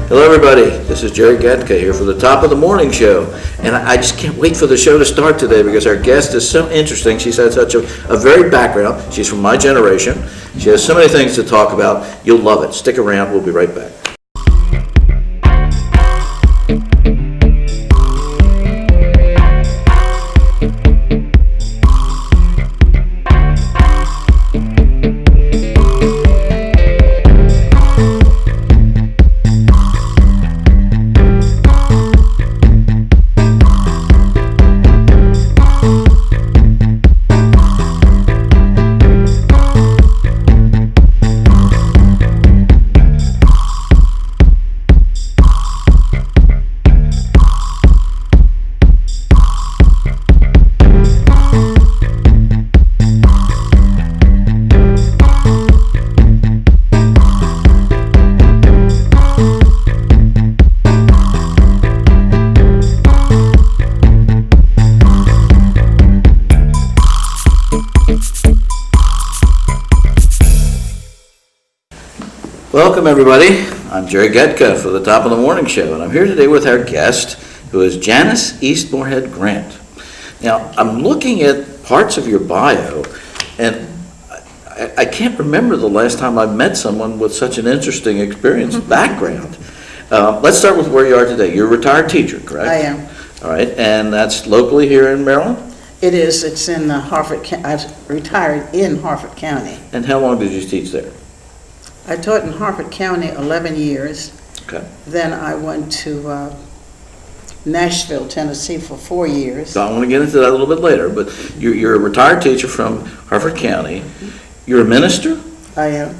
Hello everybody, this is Jerry Gatka here for the Top of the Morning Show. And I just can't wait for the show to start today because our guest is so interesting. She's had such a varied background. She's from my generation. She has so many things to talk about. You'll love it. Stick around, we'll be right back. Welcome everybody. I'm Jerry Gatka for the Top of the Morning Show, and I'm here today with our guest, who is Janice Eastmorehead Grant. Now, I'm looking at parts of your bio, and I can't remember the last time I met someone with such an interesting experience background. Let's start with where you are today. You're a retired teacher, correct? I am. All right, and that's locally here in Maryland? It is. It's in Harford. I've retired in Harford County. And how long did you teach there? I taught in Harford County 11 years. Okay. Then I went to Nashville, Tennessee for 4 years. So I want to get into that a little bit later, but you're a retired teacher from Harford County. You're a minister? I am.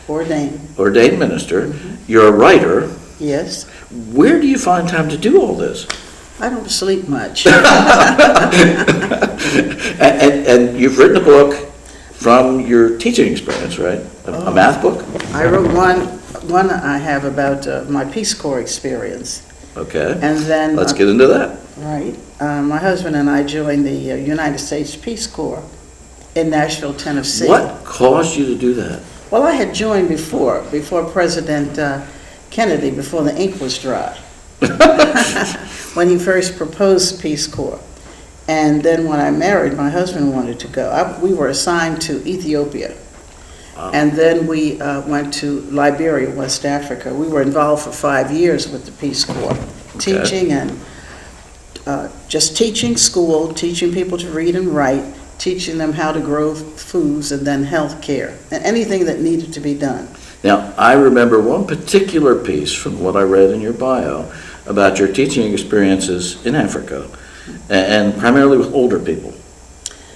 Ordained. Ordained minister. You're a writer. Yes. Where do you find time to do all this? I don't sleep much. And you've written a book from your teaching experience, right? A math book? I wrote one I have about my Peace Corps experience. Okay. And then let's get into that. Right. My husband and I joined the United States Peace Corps in Nashville, Tennessee. What caused you to do that? Well, I had joined before President Kennedy, before the ink was dry, when he first proposed Peace Corps. And then when I married, my husband wanted to go. We were assigned to Ethiopia. Wow. And then we went to Liberia, West Africa. We were involved for 5 years with the Peace Corps, teaching and just teaching school, teaching people to read and write, teaching them how to grow foods, and then health care, and anything that needed to be done. Now, I remember one particular piece from what I read in your bio about your teaching experiences in Africa, and primarily with older people.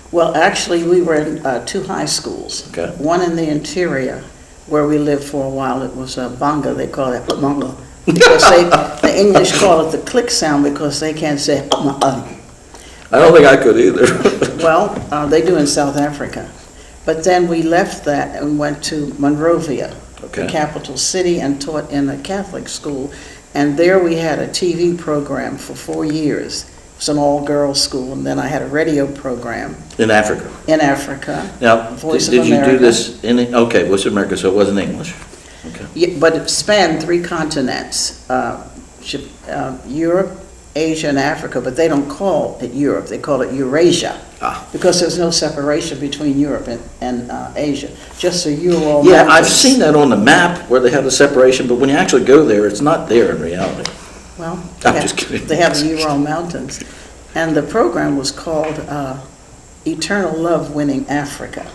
Well, actually, we were in 2 high schools. Okay. One in the interior, where we lived for a while. It was Bonga, they call it Bonga. Because the English call it the click sound because they can't say I don't think I could either. Well, they do in South Africa. But then we left that and went to Monrovia, Okay. the capital city, and taught in a Catholic school. And there we had a TV program for 4 years. It was an all-girls school, and then I had a radio program. In Africa? In Africa. Now, Voice of did you America. do this in, okay, Voice of America, so it wasn't English? Okay. Yeah, but it spanned 3 continents, Europe, Asia, and Africa, but they don't call it Europe, they call it Eurasia. Because there's no separation between Europe and Asia, just so you all know. Yeah, I've seen that on the map where they have the separation, but when you actually go there, it's not there in reality. Well, I'm just kidding. They have the Ural Mountains. And the program was called Eternal Love Winning Africa.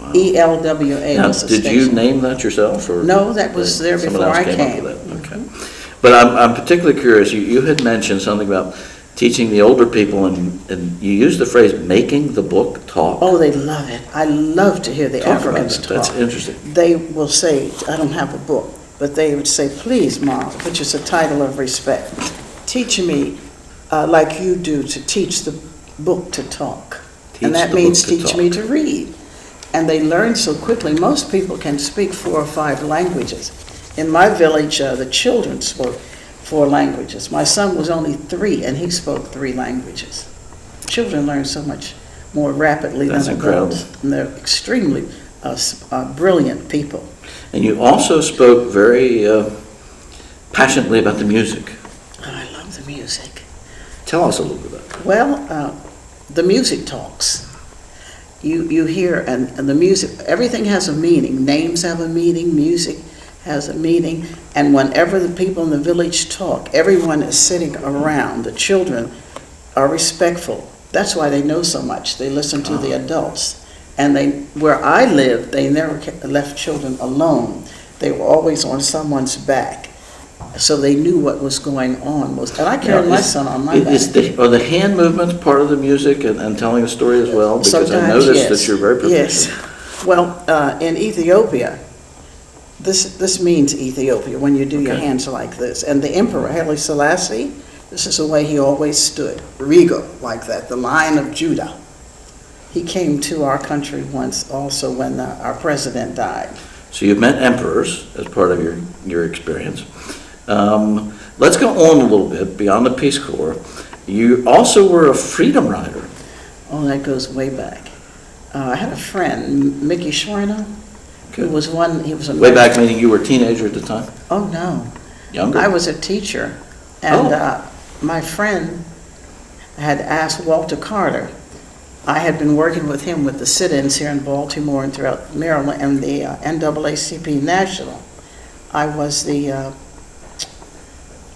Wow. ELWA Now, was the did station. you name that yourself? Or No, that was there someone before else I came came. up with that? Okay. But I'm particularly curious, you had mentioned something about teaching the older people, and you used the phrase, making the book talk. Oh, they love it. I love to hear the Talk about Africans that. talk. That's interesting. They will say, I don't have a book, but they would say, please, Mom, which is a title of respect, teach me like you do to teach the book to talk. And that means teach me to read. And they learn so quickly. Most people can speak 4 or 5 languages. In my village, the children spoke 4 languages. My son was only 3, and he spoke 3 languages. Children learn so much more rapidly That's than incredible. adults. And they're extremely brilliant people. And you also spoke very passionately about the music. Oh, I love the music. Tell us a little bit about it. Well, the music talks. You hear, and the music, everything has a meaning. Names have a meaning, music has a meaning, and whenever the people in the village talk, everyone is sitting around. The children are respectful. That's why they know so much. They listen to the adults. And where I lived, they never left children alone. They were always on someone's back. So they knew what was going on. And I carried my son on my back. Are the hand movements part of the music and telling a story as well? Because I noticed that you're very proficient. Yes. Well, in Ethiopia, this means Ethiopia when you do your hands like this. And the Emperor Haile Selassie, this is the way he always stood, regal like that, the Lion of Judah. He came to our country once also when our president died. So you've met emperors as part of your experience. Let's go on a little bit beyond the Peace Corps. You also were a freedom rider. Oh, that goes way back. I had a friend, Mickey Schwerner, who was he was a... Way back meaning you were a teenager at the time? Oh, no. Younger? I was a teacher, and my friend had asked Walter Carter. I had been working with him with the sit-ins here in Baltimore and throughout Maryland and the NAACP National. I was the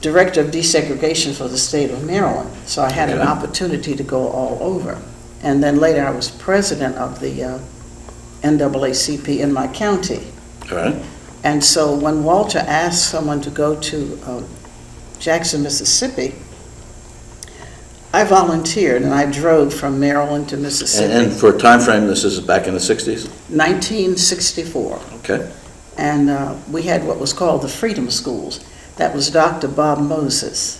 director of desegregation for the state of Maryland, so I had an opportunity to go all over. And then later I was president of the NAACP in my county. All right. And so when Walter asked someone to go to Jackson, Mississippi, I volunteered, and I drove from Maryland to Mississippi. And for a time frame, this is back in the 60s? 1964. Okay. And we had what was called the Freedom Schools. That was Dr. Bob Moses,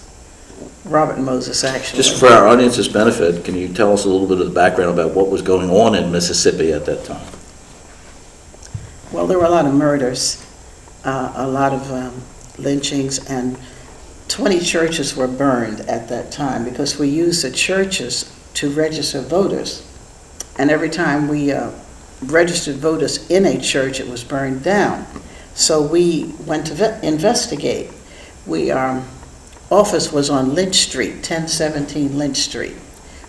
Robert Moses, actually. Just for our audience's benefit, can you tell us a little bit of the background about what was going on in Mississippi at that time? Well, there were a lot of murders, a lot of lynchings, and 20 churches were burned at that time because we used the churches to register voters. And every time we registered voters in a church, it was burned down. So we went to investigate. Our office was on Lynch Street, 1017 Lynch Street,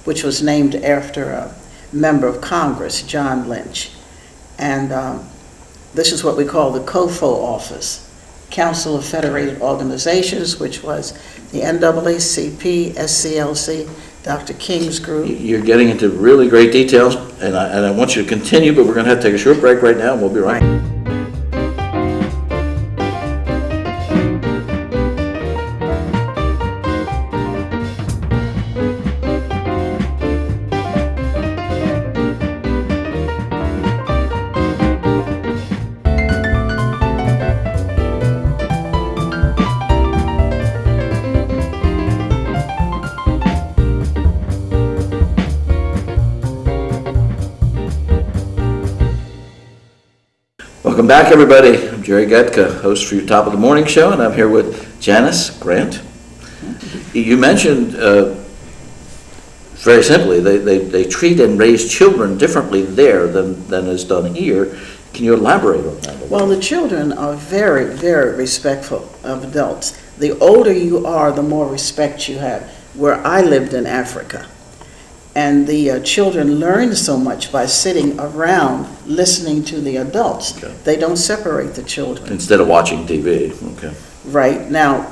which was named after a member of Congress, John Lynch. And this is what we call the COFO office, Council of Federated Organizations, which was the NAACP, SCLC, Dr. King's group. You're getting into really great details, and I want you to continue, but we're going to have to take a short break right now, and we'll be right back. Welcome back, everybody. I'm Jerry Getka, host for your Top of the Morning show, and I'm here with Janice Grant. You mentioned, very simply, they treat and raise children differently there than is done here. Can you elaborate on that? Well, the children are very, very respectful of adults. The older you are, the more respect you have. Where I lived in Africa, and the children learn so much by sitting around listening to the adults. Okay. They don't separate the children. Instead of watching TV, okay. Right. Now,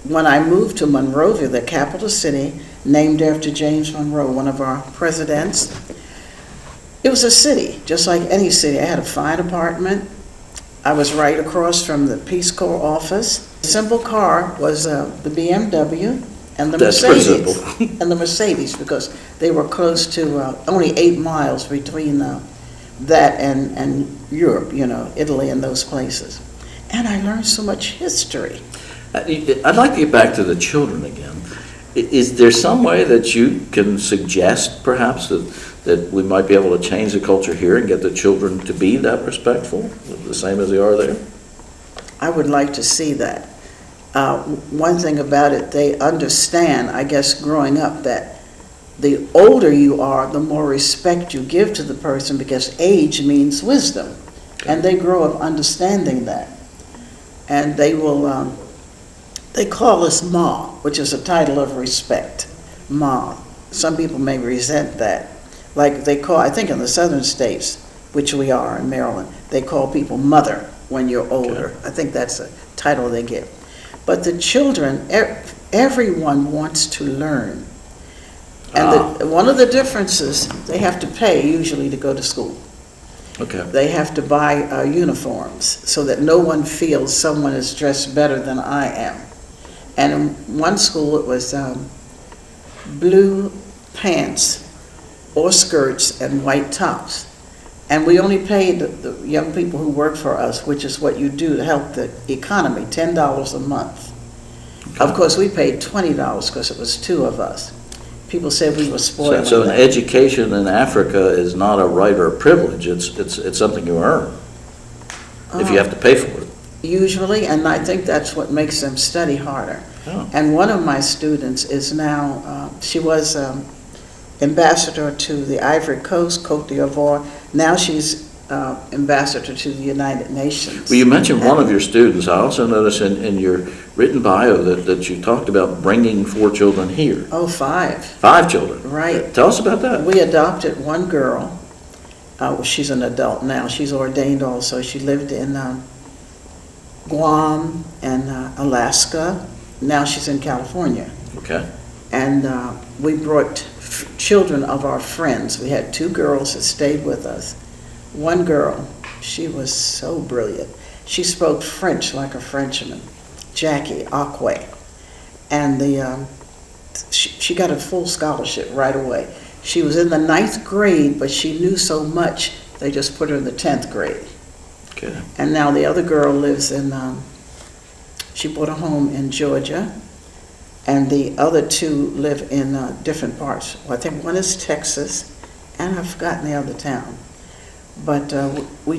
when I moved to Monrovia, the capital city, named after James Monroe, one of our presidents, it was a city, just like any city. I had a fine apartment. I was right across from the Peace Corps office. The simple car was the BMW. And the Mercedes, and the Mercedes, because they were close to only 8 miles between that and Europe, Italy and those places. And I learned so much history. I'd like to get back to the children again. Is there some way that you can suggest, perhaps, that we might be able to change the culture here and get the children to be that respectful, the same as they are there? I would like to see that. One thing about it, they understand, I guess, growing up, that the older you are, the more respect you give to the person, because age means wisdom. And they grow up understanding that. And they will They call us Ma, which is a title of respect. Ma. Some people may resent that. Like they call, I think in the southern states, which we are in Maryland, they call people mother when you're older. Okay. I think that's a title they give. But the children, everyone wants to learn. And one of the differences, they have to pay usually to go to school. Okay. They have to buy uniforms so that no one feels someone is dressed better than I am. And in one school, it was blue pants or skirts and white tops. And we only paid the young people who work for us, which is what you do to help the economy, $10 a month. Okay. Of course, we paid $20 because it was two of us. People said we were spoiling So an them. education in Africa is not a right or a privilege, it's something you earn, if you have to pay for it. Usually, and I think that's what makes them study harder. Oh. And one of my students is now, she was ambassador to the Ivory Coast, Côte d'Ivoire. Now she's ambassador to the United Nations. Well, you mentioned one of your students. I also noticed in your written bio that you talked about bringing 4 children here. Oh, 5. 5 children. Right. Tell us about that. We adopted one girl. Well, she's an adult now. She's ordained also. She lived in Guam and Alaska. Now she's in California. Okay. And we brought children of our friends. We had 2 girls that stayed with us. One girl, she was so brilliant. She spoke French like a Frenchman, Jackie Aquay. And she got a full scholarship right away. She was in the 9th grade, but she knew so much, they just put her in the 10th grade. Okay. And now the other girl lives in, she bought a home in Georgia, and the other 2 live in different parts. Well, I think one is Texas, and I've forgotten the other town. But we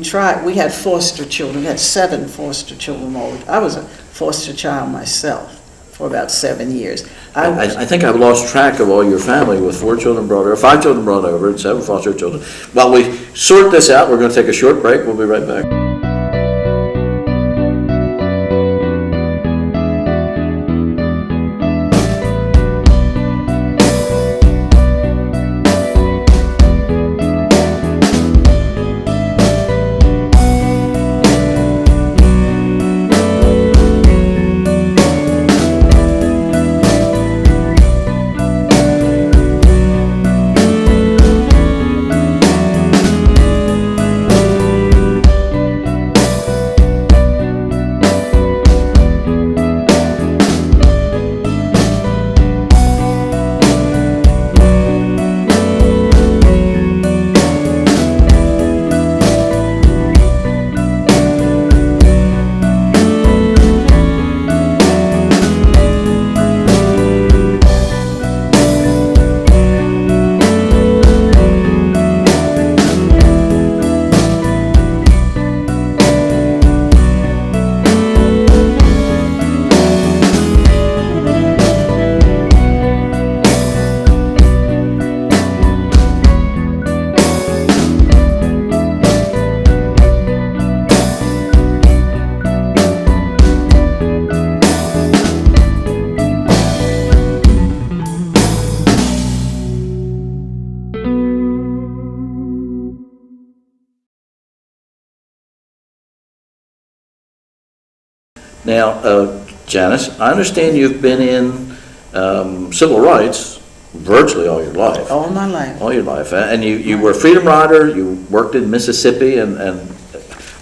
had foster children, we had 7 foster children. I was a foster child myself for about 7 years. I think I've lost track of all your family with 4 children brought over, 5 children brought over, and 7 foster children. While we sort this out, we're going to take a short break. We'll be right back. Now, Janice, I understand you've been in civil rights virtually all your life. All my life. All your life. And you were a freedom rider, you worked in Mississippi, and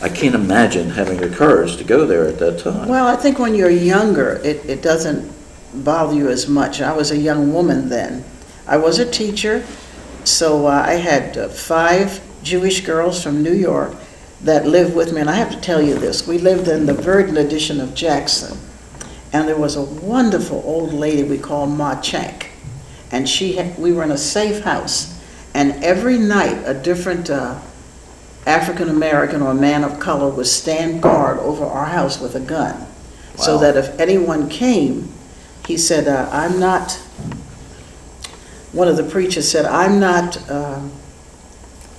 I can't imagine having the courage to go there at that time. Well, I think when you're younger, it doesn't bother you as much. I was a young woman then. I was a teacher, so I had 5 Jewish girls from New York that lived with me. And I have to tell you this, we lived in the Verdant edition of Jackson. And there was a wonderful old lady we called Ma Chank. And we were in a safe house. And every night, a different African-American or man of color would stand guard over our house with a gun. Wow. So that if anyone came, he said, I'm not, one of the preachers said, I'm not,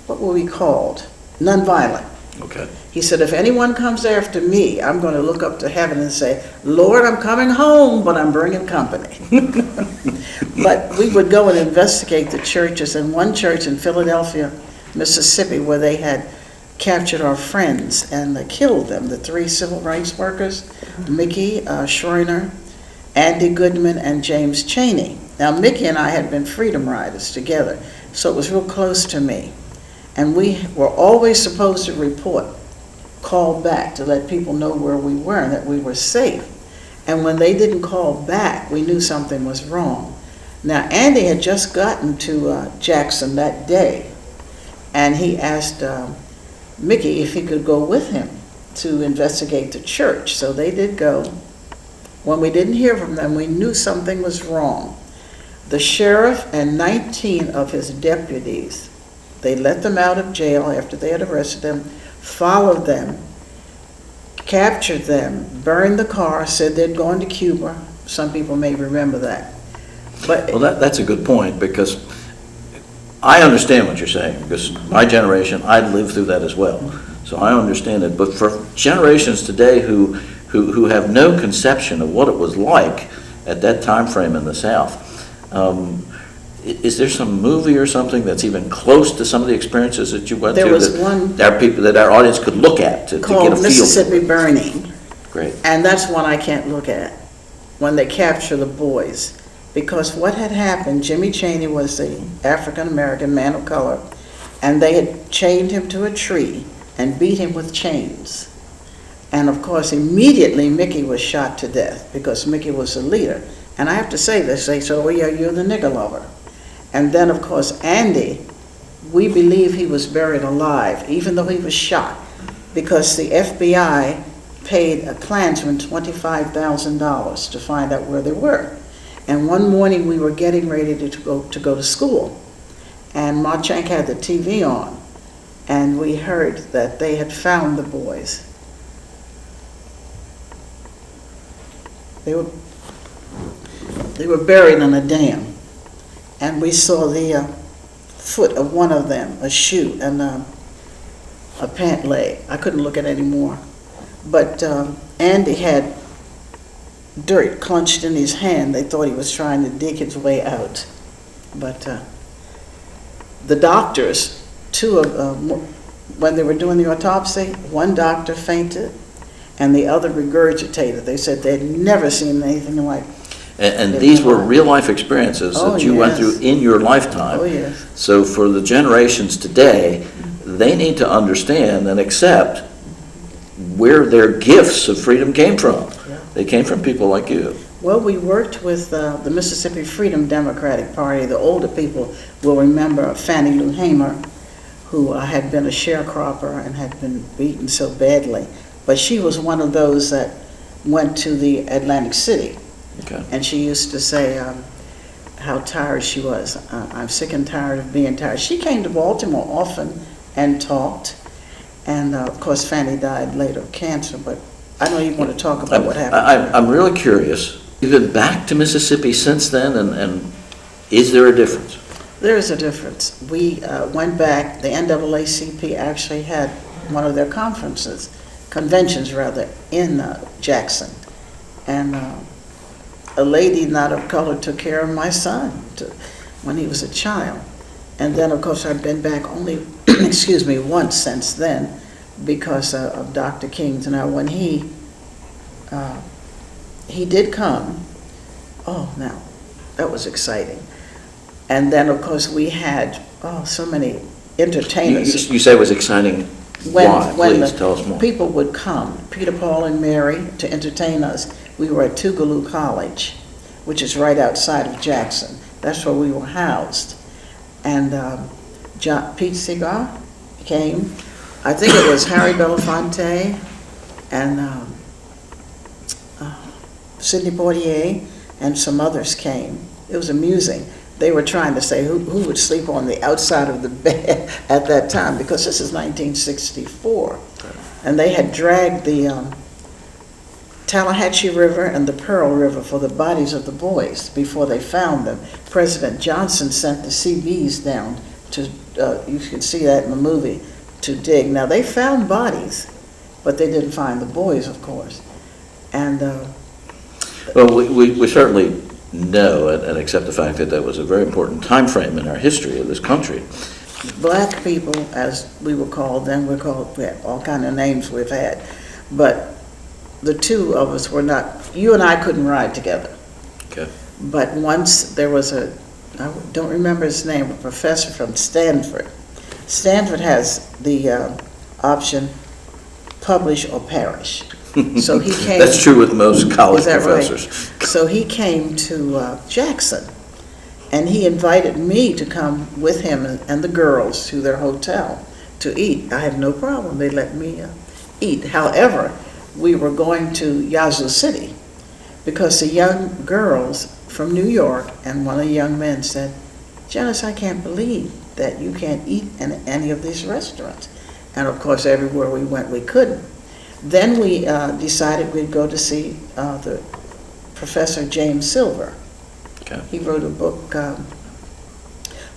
what were we called? Nonviolent. Okay. He said, if anyone comes after me, I'm going to look up to heaven and say, Lord, I'm coming home, but I'm bringing company. But we would go and investigate the churches, and one church in Philadelphia, Mississippi, where they had captured our friends and they killed them, the 3 civil rights workers, Mickey Schreiner, Andy Goodman, and James Chaney. Now, Mickey and I had been freedom riders together, so it was real close to me. And we were always supposed to report, call back to let people know where we were and that we were safe. And when they didn't call back, we knew something was wrong. Now, Andy had just gotten to Jackson that day, and he asked Mickey if he could go with him to investigate the church. So they did go. When we didn't hear from them, we knew something was wrong. The sheriff and 19 of his deputies, they let them out of jail after they had arrested them, followed them, captured them, burned the car, said they'd gone to Cuba. Some people may remember that. But Well, that's a good point, because I understand what you're saying, because my generation, I lived through that as well. So I understand it. But for generations today who have no conception of what it was like at that time frame in the South, is there some movie or something that's even close to some of the experiences that you went there through? was one There are people that our audience could look at to get a called feel. Mississippi Burning. Great. And that's one I can't look at, when they capture the boys. Because what had happened, Jimmy Chaney was the African-American man of color, and they had chained him to a tree and beat him with chains. And of course, immediately Mickey was shot to death, because Mickey was the leader. And I have to say this, they said, oh yeah, you're the nigger lover. And then of course, Andy, we believe he was buried alive, even though he was shot, because the FBI paid a Klansman $25,000 to find out where they were. And one morning we were getting ready to go to school, and Ma Chank had the TV on, and we heard that they had found the boys. They were buried in a dam, and we saw the foot of one of them, a shoe, and a pant leg. I couldn't look at it anymore. But Andy had dirt clenched in his hand. They thought he was trying to dig his way out. But the doctors, when they were doing the autopsy, one doctor fainted and the other regurgitated. They said they'd never seen anything like And these were real-life experiences that you went through in your lifetime. Oh, yes. So for the generations today, they need to understand and accept where their gifts of freedom came from. Yeah. They came from people like you. Well, we worked with the Mississippi Freedom Democratic Party. The older people will remember Fannie Lou Hamer, who had been a sharecropper and had been beaten so badly. But she was one of those that went to the Atlantic City. Okay. And she used to say how tired she was. I'm sick and tired of being tired. She came to Baltimore often and talked. And of course, Fannie died later of cancer, but I don't even want to talk about what happened. I'm really curious. You've been back to Mississippi since then, and is there a difference? There is a difference. We went back, the NAACP actually had one of their conventions rather, in Jackson. And a lady not of color took care of my son when he was a child. And then, of course, I've been back only, once since then because of Dr. King's. Now, when he did come, now, that was exciting. And then, of course, we had, so many entertainers. You say it was exciting. Why? Please tell us more. People would come, Peter, Paul, and Mary, to entertain us. We were at Tougaloo College, which is right outside of Jackson. That's where we were housed. And Pete Seeger came. I think it was Harry Belafonte and Sidney Poitier and some others came. It was amusing. They were trying to say who would sleep on the outside of the bed at that time, because this is 1964. And they had dragged the Tallahatchie River and the Pearl River for the bodies of the boys before they found them. President Johnson sent the CBs down to, you can see that in the movie, to dig. Now, they found bodies, but they didn't find the boys, of course. And Well, we certainly know and accept the fact that that was a very important time frame in our history of this country. black people, as we were called then, we had all kind of names we've had, but the two of us were not, you and I couldn't ride together. Okay. But once there was I don't remember his name, a professor from Stanford. Stanford has the option, publish or perish. So he came. That's true with most college Is that professors. right? So he came to Jackson, and he invited me to come with him and the girls to their hotel to eat. I had no problem. They let me eat. However, we were going to Yazoo City because the young girls from New York and one of the young men said, "Janice, I can't believe that you can't eat in any of these restaurants." And of course, everywhere we went, we couldn't. Then we decided we'd go to see the Professor James Silver. Okay. He wrote a book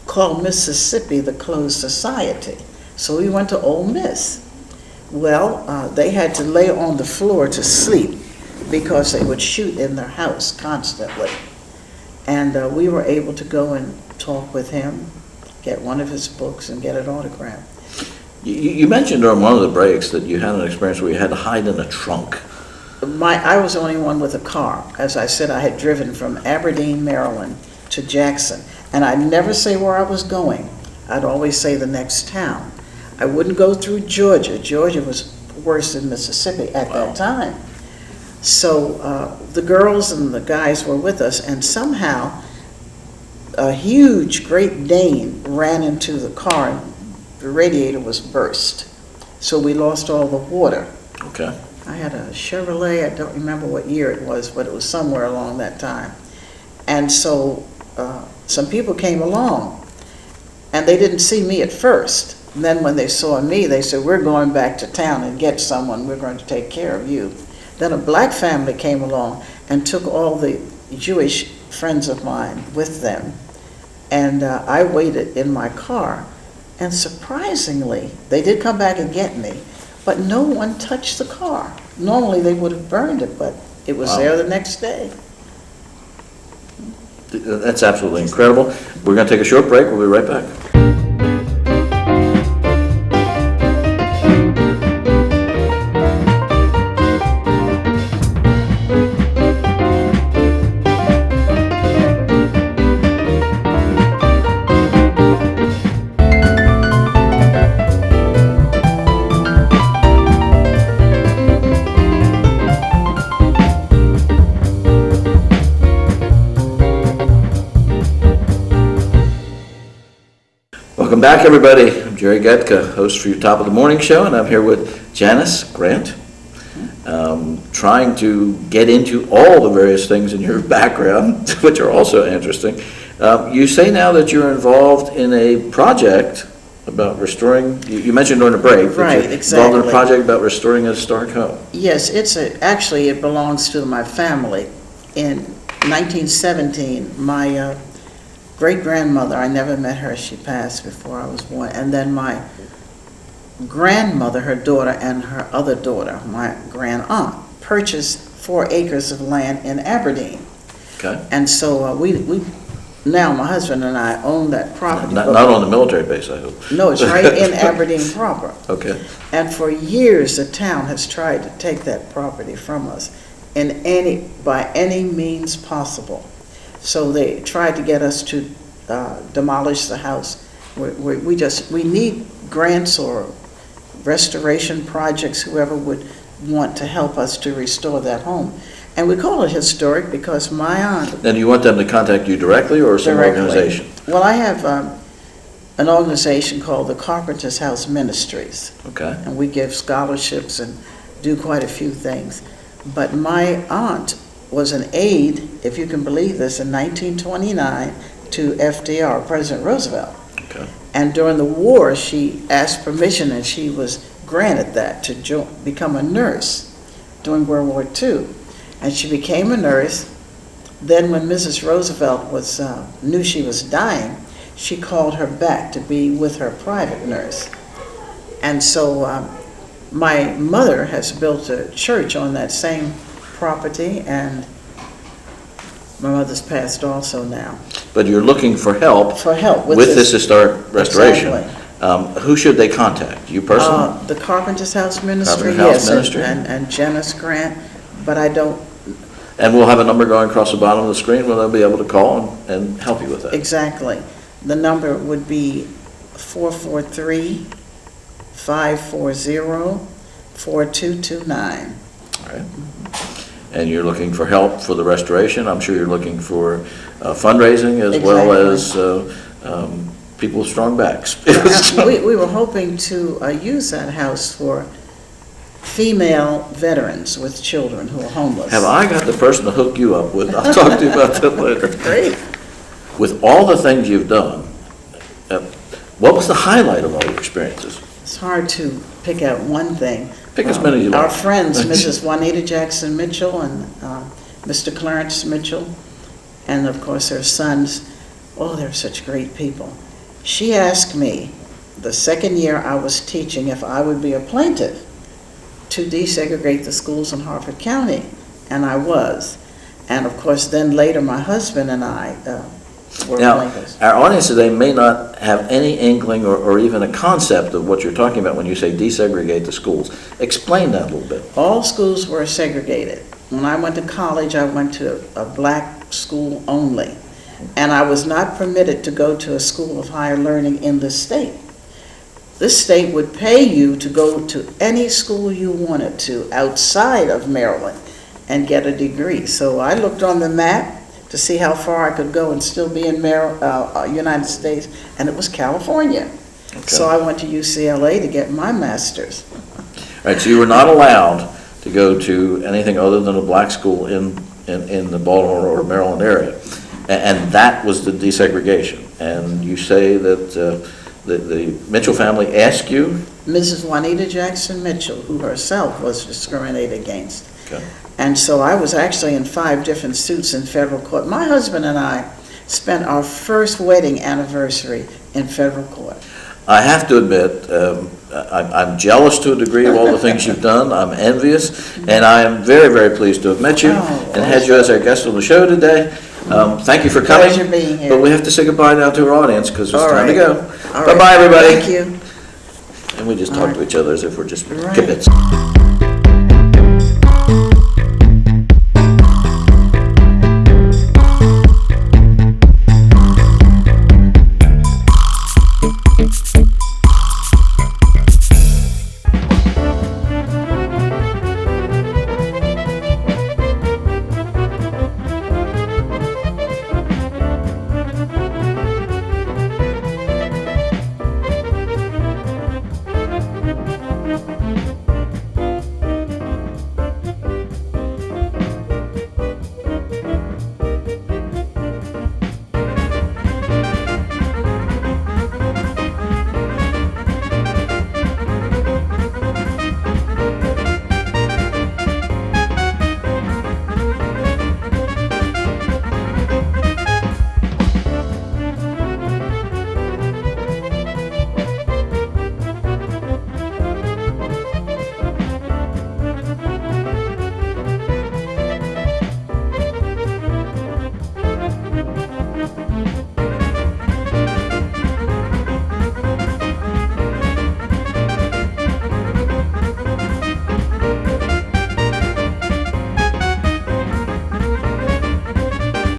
called Mississippi, the Closed Society. So we went to Ole Miss. Well, they had to lay on the floor to sleep because they would shoot in their house constantly. And we were able to go and talk with him, get one of his books, and get it autographed. You mentioned during one of the breaks that you had an experience where you had to hide in a trunk. I was the only one with a car. As I said, I had driven from Aberdeen, Maryland to Jackson. And I'd never say where I was going. I'd always say the next town. I wouldn't go through Georgia. Georgia was worse than Mississippi at that time. So the girls and the guys were with us, and somehow a huge Great Dane ran into the car, and the radiator was burst. So we lost all the water. Okay. I had a Chevrolet, I don't remember what year it was, but it was somewhere along that time. And so some people came along, and they didn't see me at first. And then when they saw me, they said, "We're going back to town and get someone, we're going to take care of you." Then a black family came along and took all the Jewish friends of mine with them. And I waited in my car, and surprisingly, they did come back and get me, but no one touched the car. Normally, they would have burned it, but it was there the next day. That's absolutely incredible. We're going to take a short break. We'll be right back. Welcome back, everybody. I'm Jerry Getka, host for your Top of the Morning show, and I'm here with Janice Grant, trying to get into all the various things in your background, which are also interesting. You say now that you're involved in a project about restoring, you mentioned during the break, that Right, you're exactly. involved in a project about restoring a historic home. Yes, actually, it belongs to my family. In 1917, my great-grandmother, I never met her, she passed before I was born, and then my grandmother, her daughter, and her other daughter, my grand-aunt, purchased 4 acres of land in Aberdeen. Okay. And so we now my husband and I own that property. Not but- on the military base, I hope. No, it's right in Aberdeen proper. Okay. And for years, the town has tried to take that property from us by any means possible. So they tried to get us to demolish the house. We need grants or restoration projects, whoever would want to help us to restore that home. And we call it historic because my aunt. Now, do you want them to contact you directly or some Directly. organization? Well, I have an organization called the Carpenter's House Ministries. Okay. And we give scholarships and do quite a few things. But my aunt was an aide, if you can believe this, in 1929 to FDR, President Roosevelt. Okay. And during the war, she asked permission, and she was granted that to become a nurse during World War II. And she became a nurse. Then when Mrs. Roosevelt knew she was dying, she called her back to be with her private nurse. And so my mother has built a church on that same property, and my mother's passed also now. But you're looking for help For help with this this. historic restoration. Exactly. Who should they contact? You personally? The Carpenter's House Ministry, Carpenter's House yes, Ministry. and Janice Grant, but I don't And we'll have a number going across the bottom of the screen where they'll be able to call and help you with that. exactly. The number would be 443-540-4229. All right. And you're looking for help for the restoration. I'm sure you're looking for fundraising as well as people with strong backs. We were hoping to use that house for female veterans with children who are homeless. Have I got the person to hook you up with? I'll talk to you about that later. Great. With all the things you've done, what was the highlight of all your experiences? It's hard to pick out one thing. Pick as many as you like. Our friends, Mrs. Juanita Jackson Mitchell and Mr. Clarence Mitchell, and of course their sons, oh, they're such great people. She asked me the second year I was teaching if I would be a plaintiff to desegregate the schools in Harford County, and I was. And of course then later my husband and I were Now, plaintiffs. our audience today may not have any inkling or even a concept of what you're talking about when you say desegregate the schools. Explain that a little bit. All schools were segregated. When I went to college, I went to a black school only. And I was not permitted to go to a school of higher learning in the state. This state would pay you to go to any school you wanted to outside of Maryland and get a degree. So I looked on the map to see how far I could go and still be in United States, and it was California. Okay. So I went to UCLA to get my master's. All right, so you were not allowed to go to anything other than a black school in the Baltimore or Maryland area. And that was the desegregation. And you say that the Mitchell family asked you? Mrs. Juanita Jackson Mitchell, who herself was discriminated against. Okay. And so I was actually in 5 different suits in federal court. My husband and I spent our first wedding anniversary in federal court. I have to admit, I'm jealous to a degree of all the things you've done. I'm envious, and I am very, very pleased to have met you and had you as our guest on the show today. Thank you for coming. Pleasure being here. But we have to say goodbye now to our audience because it's All time to right. go. All right. Bye-bye, everybody. Thank you. And we just All talk right. to each other as if we're just Right. kibitz.